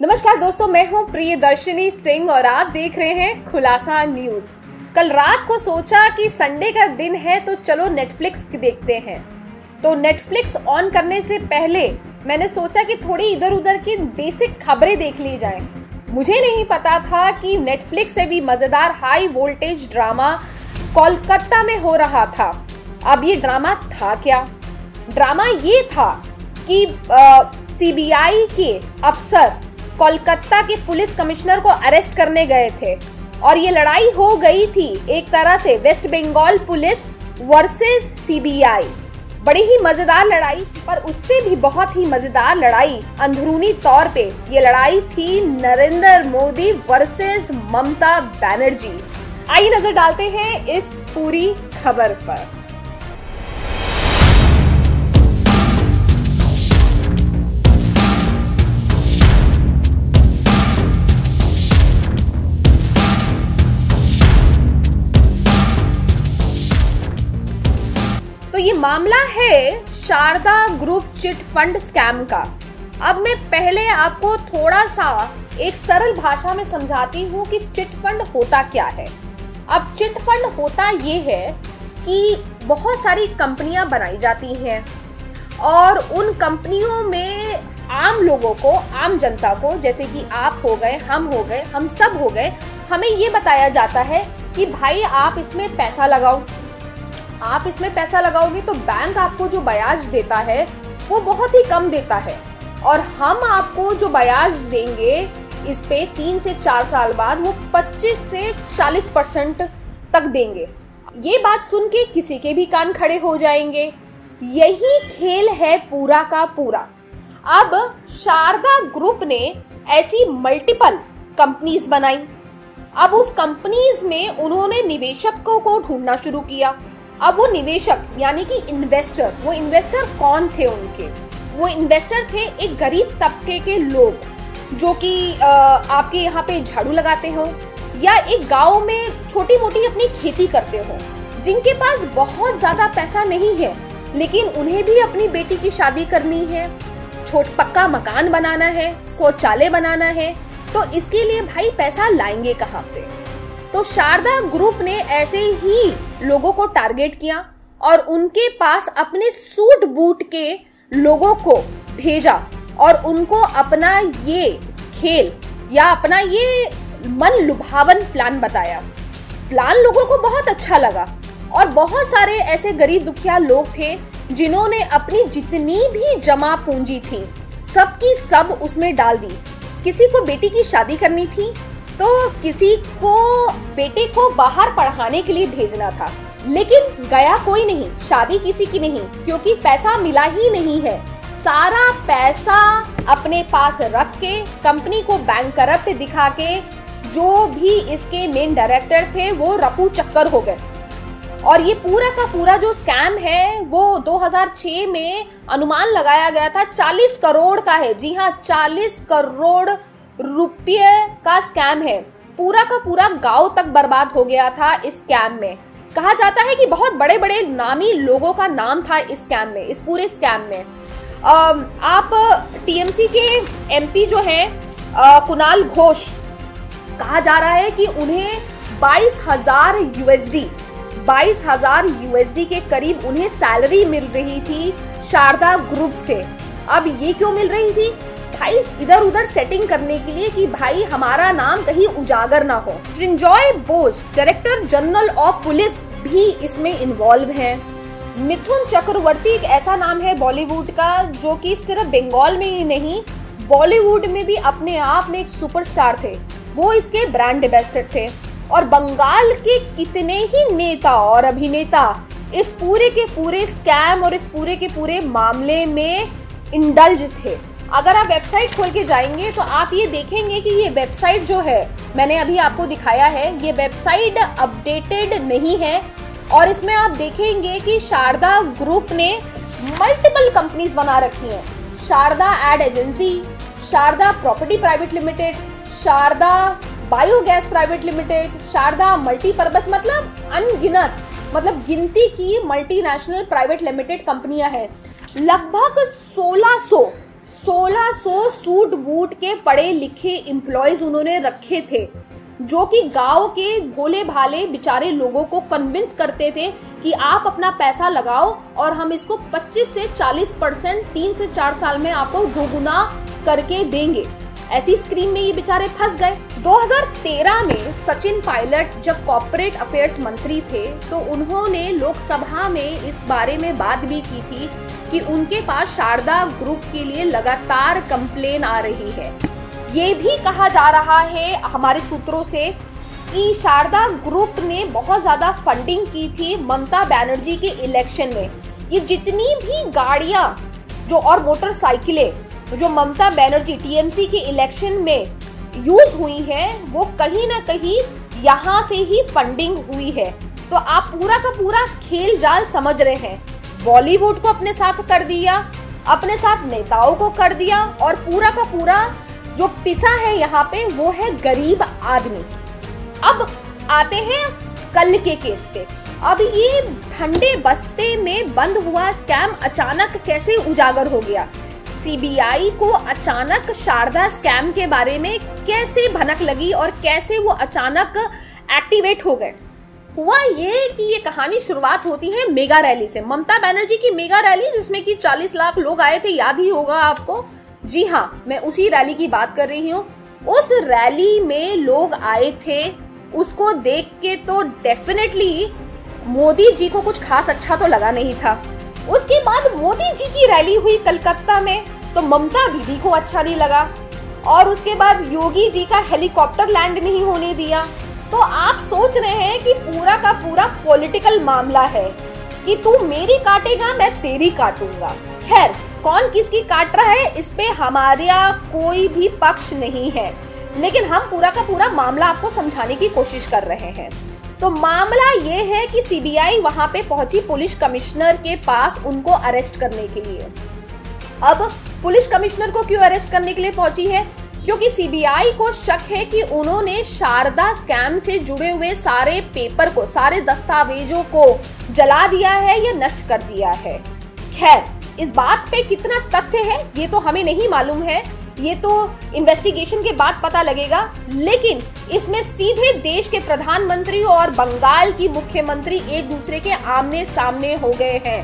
नमस्कार दोस्तों, मैं हूं प्रियदर्शनी सिंह और आप देख रहे हैं खुलासा न्यूज। कल रात को सोचा कि संडे का दिन है तो चलो नेटफ्लिक्स देखते हैं। तो नेटफ्लिक्स ऑन करने से पहले मैंने सोचा कि थोड़ी इधर उधर की बेसिक खबरें देख ली जाएं। मुझे नहीं पता था कि नेटफ्लिक्स से भी मजेदार हाई वोल्टेज ड्रामा कोलकाता में हो रहा था। अब ये ड्रामा था क्या? ड्रामा ये था कि सीबीआई के अफसर कोलकाता के पुलिस कमिश्नर को अरेस्ट करने गए थे और ये लड़ाई हो गई थी एक तरह से West Bengal police versus CBI. बड़ी ही मजेदार लड़ाई, पर उससे भी बहुत ही मजेदार लड़ाई अंदरूनी तौर पे ये लड़ाई थी नरेंद्र मोदी वर्सेस ममता बनर्जी। आइए नजर डालते हैं इस पूरी खबर पर। तो ये मामला है Saradha group chit fund scam का। अब मैं पहले आपको थोड़ा सा एक सरल भाषा में समझाती हूँ कि चिट फंड होता क्या है। अब चिट फंड होता ये है कि बहुत सारी कंपनियां बनाई जाती हैं और उन कंपनियों में आम लोगों को, आम जनता को, जैसे कि आप हो गए, हम हो गए, हम सब हो गए, हमें ये बताया जाता है कि भाई आप इसमें पैसा लगाओ। आप इसमें पैसा लगाओगे तो बैंक आपको जो ब्याज देता है वो बहुत ही कम देता है और हम आपको जो ब्याज देंगे इस पे 3 से 4 साल बाद वो 25 से 40% तक देंगे। ये बात सुन के किसी के भी कान खड़े हो जाएंगे। यही खेल है पूरा का पूरा। अब शारदा ग्रुप ने ऐसी मल्टीपल कंपनीज बनाई। अब उस कंपनीज में उन्होंने निवेशकों को ढूंढना शुरू किया। अब वो निवेशक यानी कि इन्वेस्टर, वो इन्वेस्टर कौन थे उनके? वो इन्वेस्टर थे एक गरीब तबके के लोग जो कि आपके यहाँ पे झाड़ू लगाते हो या एक गांव में छोटी मोटी अपनी खेती करते हो, जिनके पास बहुत ज्यादा पैसा नहीं है लेकिन उन्हें भी अपनी बेटी की शादी करनी है, पक्का मकान बनाना है, शौचालय बनाना है। तो इसके लिए भाई पैसा लाएंगे कहाँ से? तो शारदा ग्रुप ने ऐसे ही लोगों को टारगेट किया और उनके पास अपने सूट बूट के लोगों को भेजा और उनको अपना ये खेल या अपना ये मन लुभावन प्लान बताया। प्लान लोगों को बहुत अच्छा लगा और बहुत सारे ऐसे गरीब दुखिया लोग थे जिन्होंने अपनी जितनी भी जमा पूंजी थी सबकी सब उसमें डाल दी। किसी को बेटी की शादी करनी थी तो किसी को बेटे को बाहर पढ़ाने के लिए भेजना था, लेकिन गया कोई नहीं, शादी किसी की नहीं, क्योंकि पैसा मिला ही नहीं है। सारा पैसा अपने पास रख के कंपनी को बैंकरप्ट दिखा के जो भी इसके मेन डायरेक्टर थे वो रफू चक्कर हो गए। और ये पूरा का पूरा जो स्कैम है वो 2006 में अनुमान लगाया गया था 40 करोड़ का है। जी हाँ, 40 करोड़ रुपये का स्कैम है। पूरा का पूरा गांव तक बर्बाद हो गया था इस स्कैम में। कहा जाता है कि बहुत बड़े बड़े नामी लोगों का नाम था इस स्कैम में, इस पूरे स्कैम में। आप टीएमसी के एमपी जो हैं कुणाल घोष, कहा जा रहा है कि उन्हें 22,000 यूएसडी के करीब उन्हें सैलरी मिल रही थी शारदा ग्रुप से। अब ये क्यों मिल रही थी? भाई इधर उधर सेटिंग करने के लिए कि भाई हमारा नाम कहीं उजागर ना हो। Trinjoy Bose, director general of police, भी इसमें इन्वॉल्व हैं। मिथुन चक्रवर्ती एक ऐसा नाम है बॉलीवुड का जो कि सिर्फ बंगाल में ही नहीं, बॉलीवुड में भी अपने आप में एक सुपरस्टार थे। वो इसके ब्रांड एम्बेसडर थे और बंगाल के कितने ही नेता और अभिनेता इस पूरे के पूरे स्कैम और इस पूरे के पूरे मामले में इंडल्ज थे। अगर आप वेबसाइट खोल के जाएंगे तो आप ये देखेंगे कि ये वेबसाइट जो है मैंने अभी आपको दिखाया है, ये वेबसाइट अपडेटेड नहीं है और इसमें आप देखेंगे कि शारदा ग्रुप ने मल्टीपल कंपनीज बना रखी हैं। Saradha ad agency, Saradha property private limited, Saradha biogas private limited, Saradha multipurpose, मतलब अनगिनत, मतलब गिनती की मल्टीनेशनल प्राइवेट लिमिटेड कंपनियां हैं। लगभग 1600 सूट बूट के पढ़े लिखे एम्प्लॉयज उन्होंने रखे थे, जो कि गांव के भोले भाले बेचारे लोगों को कन्विंस करते थे कि आप अपना पैसा लगाओ और हम इसको 25 से 40% 3 से 4 साल में आपको दोगुना करके देंगे। ऐसी स्कीम में ये बेचारे फंस गए। 2013 में सचिन पायलट जब कॉर्पोरेट अफेयर्स मंत्री थे तो उन्होंने लोकसभा में इस बारे में बात भी की थी कि उनके पास शारदा ग्रुप के लिए लगातार कंप्लेन आ रही है। ये भी कहा जा रहा है हमारे सूत्रों से कि शारदा ग्रुप ने बहुत ज्यादा फंडिंग की थी ममता बनर्जी के इलेक्शन में। ये जितनी भी गाड़ियां जो और मोटरसाइकिलें जो ममता बनर्जी टीएमसी के इलेक्शन में यूज हुई है वो कहीं ना कहीं यहाँ से ही फंडिंग हुई है। तो आप पूरा का पूरा खेल जाल समझ रहे हैं। बॉलीवुड को अपने साथ कर दिया, अपने साथ नेताओं को कर दिया और पूरा का पूरा जो पिसा है यहाँ पे वो है गरीब आदमी। अब आते हैं कल के केस पे। अब ये ठंडे बस्ते में बंद हुआ स्कैम अचानक कैसे उजागर हो गया? सीबीआई को अचानक शारदा स्कैम के बारे में कैसे भनक लगी और कैसे वो अचानक एक्टिवेट हो गए? हुआ ये कि ये कहानी शुरुआत होती है मेगा रैली से। ममता बनर्जी की मेगा रैली जिसमें कि 40 लाख लोग आए थे, याद ही होगा आपको। जी हाँ, मैं उसी रैली की बात कर रही हूँ। उस रैली में लोग आए थे, उसको देख के तो डेफिनेटली मोदी जी को कुछ खास अच्छा तो लगा नहीं था। उसके बाद मोदी जी की रैली हुई कलकत्ता में तो ममता दीदी को अच्छा नहीं लगा और उसके बाद योगी जी का हेलीकॉप्टर लैंड नहीं होने दिया। तो आप सोच रहे हैं कि पूरा का पूरा पॉलिटिकल मामला है कि तू मेरी काटेगा मैं तेरी काटूंगा। खैर, कौन किसकी काट रहा है इस पे हमारा कोई भी पक्ष नहीं है, लेकिन हम पूरा का पूरा मामला आपको समझाने की कोशिश कर रहे हैं। तो मामला ये है कि सीबीआई वहां पे पहुंची पुलिस कमिश्नर के पास उनको अरेस्ट करने के लिए। अब पुलिस कमिश्नर को क्यों अरेस्ट करने के लिए पहुंची है? क्योंकि सीबीआई को शक है कि उन्होंने शारदा स्कैम से जुड़े हुए सारे पेपर को, सारे दस्तावेजों को जला दिया है या नष्ट कर दिया है। खैर, इस बात पे कितना तथ्य है ये तो हमें नहीं मालूम है, ये तो इन्वेस्टिगेशन के बाद पता लगेगा। लेकिन इसमें सीधे देश के प्रधानमंत्री और बंगाल की मुख्यमंत्री एक दूसरे के आमने सामने हो गए हैं।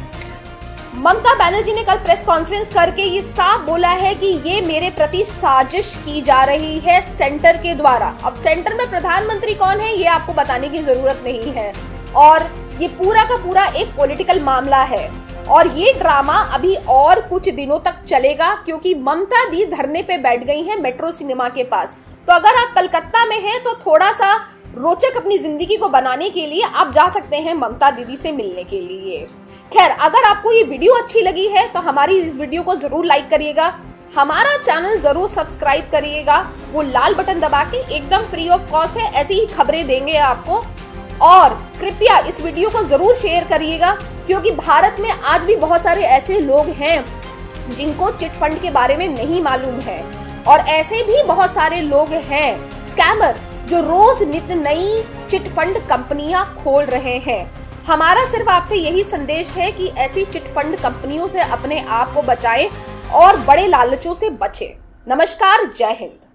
ममता बनर्जी ने कल प्रेस कॉन्फ्रेंस करके ये साफ बोला है कि ये मेरे प्रति साजिश की जा रही है सेंटर के द्वारा। अब सेंटर में प्रधानमंत्री कौन है ये आपको बताने की जरूरत नहीं है और ये पूरा का पूरा एक पॉलिटिकल मामला है और ये ड्रामा अभी और कुछ दिनों तक चलेगा क्योंकि ममता दी धरने पे बैठ गई हैं मेट्रो सिनेमा के पास। तो अगर आप कलकत्ता में हैं तो थोड़ा सा रोचक अपनी जिंदगी को बनाने के लिए आप जा सकते हैं ममता दीदी से मिलने के लिए। खैर, अगर आपको ये वीडियो अच्छी लगी है तो हमारी इस वीडियो को जरूर लाइक करिएगा, हमारा चैनल जरूर सब्सक्राइब करिएगा, वो लाल बटन दबा के, एकदम फ्री ऑफ कॉस्ट है, ऐसी ही खबरें देंगे आपको। और कृपया इस वीडियो को जरूर शेयर करिएगा क्योंकि भारत में आज भी बहुत सारे ऐसे लोग हैं जिनको चिट फंड के बारे में नहीं मालूम है और ऐसे भी बहुत सारे लोग हैं स्कैमर जो रोज नित नई चिट फंड कंपनियां खोल रहे हैं। हमारा सिर्फ आपसे यही संदेश है कि ऐसी चिट फंड कंपनियों से अपने आप को बचाएं और बड़े लालचों से बचें। नमस्कार, जय हिंद।